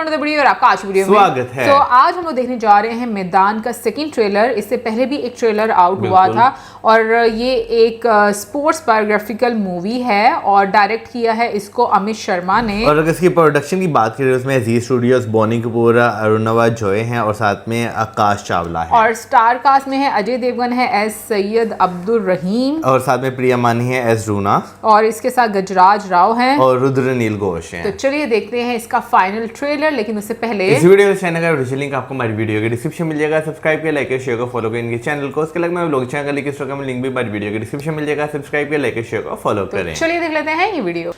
Another video और आपका आज वीडियो में स्वागत है। तो आज हम लोग देखने जा रहे हैं मैदान का सेकंड ट्रेलर। इससे पहले भी एक ट्रेलर आउट हुआ था और ये एक स्पोर्ट्स बायोग्राफिकल मूवी है और डायरेक्ट किया है इसको अमित शर्मा ने। और अगर इसकी प्रोडक्शन की बात करें उसमें जी स्टूडियोज, बोनी कपूर, अरुणवा जॉय हैं और साथ में आकाश चावला है। और स्टार कास्ट में है अजय देवगन है एस सैयद अब्दुल रहीम और साथ में प्रिया मानी है एस रूना और इसके साथ गजराज राव है और रुद्र नील घोष हैं। तो चलिए देखते हैं इसका फाइनल ट्रेलर, लेकिन उससे पहले इस वीडियो के चैनल का ऑफिशियल लिंक आपको हमारी वीडियो के डिस्क्रिप्शन मिल जाएगा। सब्सक्राइब कर, लाइक, शेयर को फॉलो करें इनके चैनल को। उसके अलावा ब्लॉग चैनल का लिंक इंस्टाग्राम लिंक भी हमारी वीडियो के डिस्क्रिप्शन मिल जाएगा। सब्सक्राइब कर, लाइक, शेयर को फॉलो करें। चलिए देख लेते हैं ये वीडियो।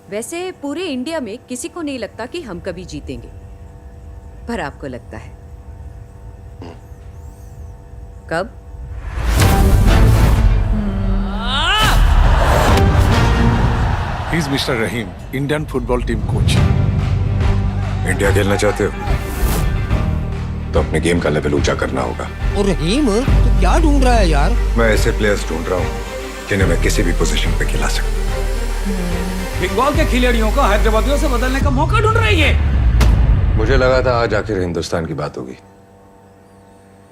वैसे पूरे इंडिया में किसी को नहीं लगता कि हम कभी जीतेंगे, पर आपको लगता है। कब? He's Mr. Rahim, Indian football team coach. India खेलना चाहते हो तो अपने गेम का लेवल ऊंचा करना होगा। और रहीम तो क्या ढूंढ रहा है यार? मैं ऐसे प्लेयर्स ढूंढ रहा हूँ जिन्हें मैं किसी भी पोजीशन पे खिला सकूं। बंगाल के खिलाड़ियों को हैदराबादियों से बदलने का मौका ढूंढ रही है। मुझे लगा था आज आखिर हिंदुस्तान की बात होगी,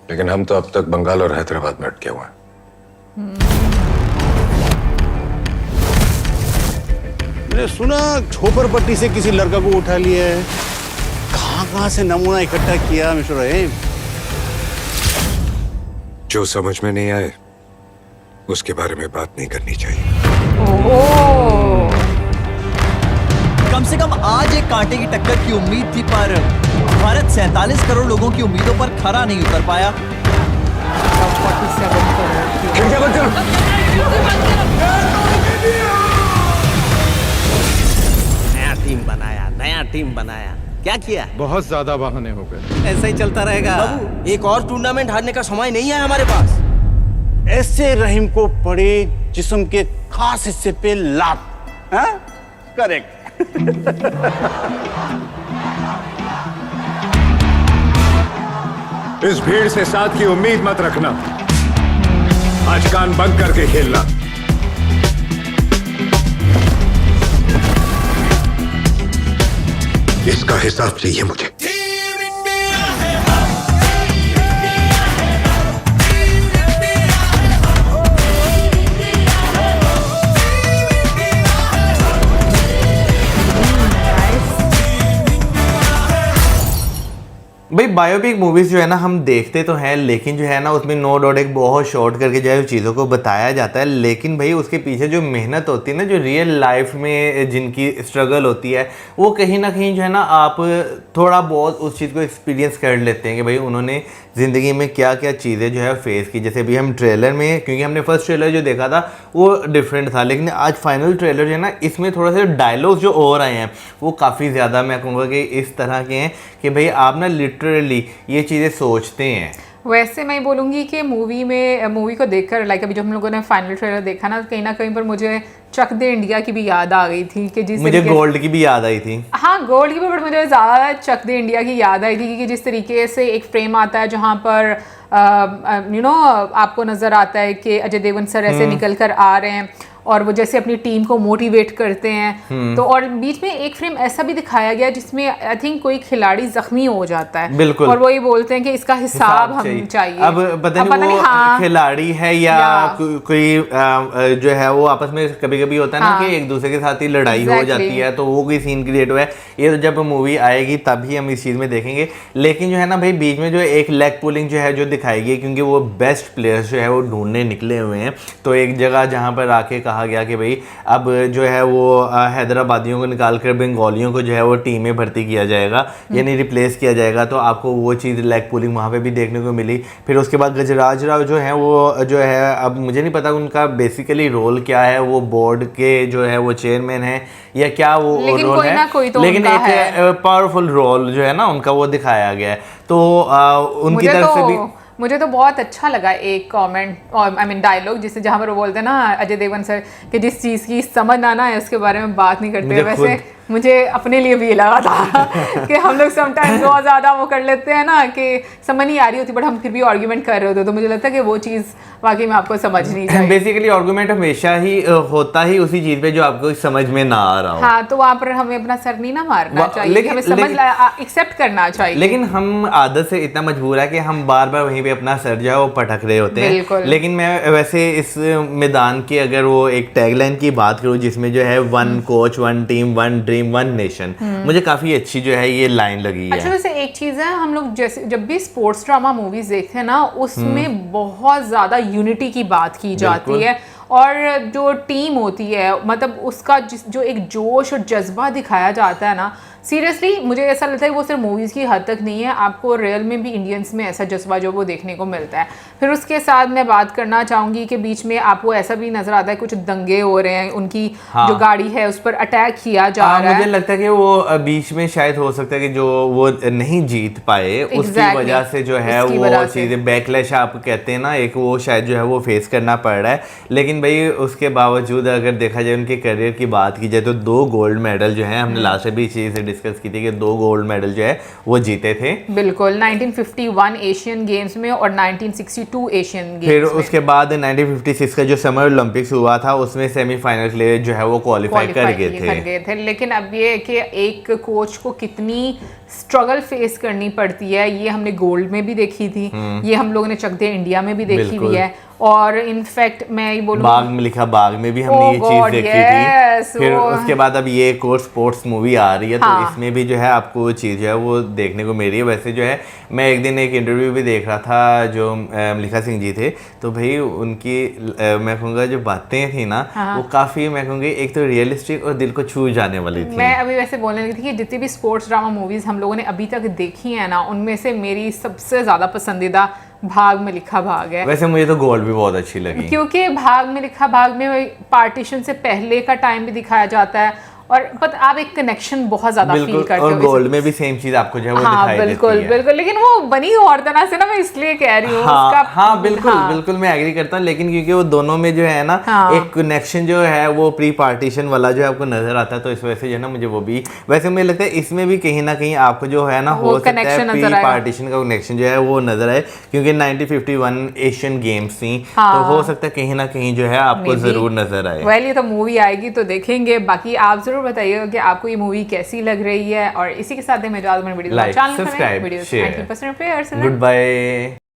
लेकिन हम तो अब तक बंगाल और हैदराबाद में अटके हुए हैं। मैंने सुना झोपड़पट्टी से किसी लड़का को उठा लिया है। कहाँ से नमूना इकट्ठा किया मिस्टर रहीम? जो समझ में नहीं आए उसके बारे में बात नहीं करनी चाहिए। कम से कम आज एक कांटे की टक्कर की उम्मीद थी, पर भारत 47 करोड़ लोगों की उम्मीदों पर खरा नहीं उतर पाया। 47 करोड़ नया टीम बनाया, क्या किया? बहुत ज्यादा बहाने हो गए। ऐसा ही चलता रहेगा। एक और टूर्नामेंट हारने का समय नहीं है हमारे पास। ऐसे रहीम को पड़े जिस्म के खास हिस्से पे लात। करेक्ट। इस भीड़ से साथ की उम्मीद मत रखना। आज कान बंद करके खेलना। इसका हिसाब चाहिए मुझे। भाई बायोपिक मूवीज जो है ना हम देखते तो हैं, लेकिन जो है ना उसमें नो डाउट एक बहुत शॉर्ट करके जो है चीज़ों को बताया जाता है, लेकिन भाई उसके पीछे जो मेहनत होती है ना, जो रियल लाइफ में जिनकी स्ट्रगल होती है, वो कहीं ना कहीं जो है ना आप थोड़ा बहुत उस चीज़ को एक्सपीरियंस कर लेते हैं कि भाई उन्होंने ज़िंदगी में क्या क्या चीज़ें जो है फेस की। जैसे अभी हम ट्रेलर में, क्योंकि हमने फर्स्ट ट्रेलर जो देखा था वो डिफरेंट था, लेकिन आज फाइनल ट्रेलर जो है ना इसमें थोड़ा सा डायलॉग जो और आए हैं वो काफ़ी ज़्यादा मैं कहूँगा कि इस तरह के हैं कि भाई आप ना लिटरली ये चीज़ें सोचते हैं। वैसे मैं बोलूँगी कि मूवी को देखकर लाइक अभी जो हम लोगों ने फाइनल ट्रेलर देखा ना, कहीं ना कहीं पर मुझे चक दे इंडिया की भी याद आ गई थी कि जिस मुझे गोल्ड की भी याद आई थी। हाँ गोल्ड की भी, बट मुझे ज़्यादा चक दे इंडिया की याद आई थी क्योंकि जिस तरीके से एक फ्रेम आता है जहाँ पर आपको नज़र आता है कि अजय देवगन सर ऐसे निकल कर आ रहे हैं और वो जैसे अपनी टीम को मोटिवेट करते हैं। तो और बीच में एक फ्रेम ऐसा भी दिखाया गया जिसमें आई थिंक कोई खिलाड़ी जख्मी हो जाता है। बिल्कुल। और वो ये बोलते हैं कि इसका हिसाब हम चाहिए। अब पता नहीं हाँ, खिलाड़ी है या कोई जो है वो आपस में कभी कभी होता है ना कि एक दूसरे के साथ ही लड़ाई हो जाती है, तो वो कोई सीन क्रिएट हुआ है। ये तो जब मूवी आएगी तभी हम इस चीज़ में देखेंगे। लेकिन जो है ना भाई बीच में जो एक लेग पुलिंग जो है जो दिखाई गई, क्योंकि वो बेस्ट प्लेयर्स जो है वो ढूंढने निकले हुए हैं। तो एक जगह जहाँ पर आके कहा गया कि भाई अब जो है वो हैदराबादियों को निकाल कर बंगालियों को जो है वो टीम में भर्ती किया जाएगा, यानी रिप्लेस किया जाएगा। तो आपको वो चीज़ लेग पुलिंग वहाँ पे भी देखने को मिली। फिर उसके बाद गजराज राव जो है वो जो है, अब मुझे नहीं पता उनका बेसिकली रोल क्या है, वो बोर्ड के जो है वो चेयरमैन है या क्या वो रोल है, लेकिन एक पावरफुल रोल जो है ना उनका वो दिखाया गया है। तो उनकी तरफ से भी मुझे तो बहुत अच्छा लगा एक कमेंट आई मीन डायलॉग जिससे जहाँ पर वो बोलते हैं ना अजय देवगन सर कि जिस चीज़ की समझ ना आए उसके बारे में बात नहीं करते। वैसे मुझे अपने लिए भी लगा था कि हम लोग समटाइम्स बहुत ज़्यादा वो कर लेते हैं ना कि समझ नहीं आ रही होती बट हम फिर भी आर्ग्यूमेंट कर रहे होते, तो मुझे लगता है कि वो चीज़ वाकई में आपको समझनी चाहिए। बेसिकली आर्गुमेंट हमेशा ही होता ही उसी चीज पे जो आपको समझ में ना आ रहा हो। हाँ, तो वहाँ पर हमें अपना सर नहीं ना मारना चाहिए, हमें समझ एक्सेप्ट करना चाहिए। लेकिन हम आदत से इतना मजबूर है कि हम बार बार वहीं पे अपना सर जो है वो पटक रहे होते हैं। लेकिन मैं वैसे इस मैदान की अगर वो एक टैगलाइन की बात करूँ जिसमें जो है one coach, one team, one dream, one nation, मुझे काफी अच्छी जो है ये लाइन लगी है। अच्छा, वैसे एक चीज है, हम लोग जैसे जब भी स्पोर्ट्स ड्रामा मूवीज देखते हैं ना, उसमें बहुत ज्यादा यूनिटी की बात की जाती है और जो टीम होती है मतलब उसका जो एक जोश और जज्बा दिखाया जाता है ना, सीरियसली मुझे ऐसा लगता है कि वो सिर्फ मूवीज़ की हद तक नहीं है, आपको रियल में भी इंडियंस में ऐसा जज्बा जो वो देखने को मिलता है। फिर उसके साथ मैं बात करना चाहूँगी कि बीच में आपको ऐसा भी नज़र आता है कुछ दंगे हो रहे हैं, उनकी जो गाड़ी है उस पर अटैक किया जा रहा है। मुझे लगता है कि वो बीच में शायद हो सकता है कि जो वो नहीं जीत पाए उसकी वजह से जो है वो चीज़ें बैकलैश आप कहते हैं ना, एक वो शायद जो है वो फेस करना पड़ रहा है। लेकिन भाई उसके बावजूद अगर देखा जाए उनके करियर की बात की जाए तो 2 गोल्ड मेडल जो है, हमने लास्ट में भी चीज़ डिस्कस की थी कि 2 गोल्ड मेडल जो है वो जीते थे। बिल्कुल, 1951 एशियन गेम्स में और 1962 एशियन गेम्स फिर उसके बाद 1956 का जो समर ओलंपिक्स हुआ था उसमें सेमीफाइनल के लिए जो है वो क्वालिफाई कर गए थे। लेकिन अब ये है कि एक कोच को कितनी स्ट्रगल फेस करनी पड़ती है, ये हमने गोल्ड में भी देखी थी, ये हम लोगों ने चक दे इंडिया में भी देखी हुई है, और इनफैक्ट मैं ये बोलूँ बाग में लिखा बाग में भी हमने ये चीज देखी थी। फिर उसके बाद अब ये एक और स्पोर्ट्स मूवी आ रही है, तो इसमें भी जो है आपको वो चीज़ जो है वो देखने को मिल रही है। वैसे जो है मैं एक दिन एक इंटरव्यू भी देख रहा था जो मलिका सिंह जी थे, तो भाई उनकी मैं कहूँगा जो बातें थी ना वो काफ़ी मैं कहूँगी एक तो रियलिस्टिक और दिल को छू जाने वाली थी। मैं अभी वैसे बोलने लगी थी कि जितनी भी स्पोर्ट्स ड्रामा मूवीज़ हम लोगों ने अभी तक देखी है ना, उनमें से मेरी सबसे ज़्यादा पसंदीदा भाग में लिखा भाग है। वैसे मुझे तो गोल्ड भी बहुत अच्छी लगी, क्योंकि भाग में लिखा भाग में पार्टीशन से पहले का टाइम भी दिखाया जाता है और पता आप एक कनेक्शन बहुत ज्यादा फील करते हो। और गोल्ड में भी सेम चीज आपको जो है वो दिखाई बिल्कुल देती है। बिल्कुल, लेकिन वो बनी और तरह से ना, मैं इसलिए कह रही हूँ बिल्कुल मैं एग्री करता हूँ, लेकिन क्योंकि वो दोनों में जो है ना एक कनेक्शन जो है वो प्री पार्टीशन वाला जो है आपको नजर आता है, तो इस वजह से जो है ना मुझे वो भी वैसे मुझे लगता है इसमें भी कहीं ना कहीं आपको जो है ना हो सकता है प्री पार्टीशन का कनेक्शन जो है वो नजर आए, क्योंकि 1951 एशियन गेम्स थी, तो हो सकता है कहीं ना कहीं जो है आपको जरूर नजर आए। वेल, ये तो मूवी आएगी तो देखेंगे। बाकी आप जरूर बताइएगा कि आपको ये मूवी कैसी लग रही है, और इसी के साथ मैं video like, subscribe, share, good bye.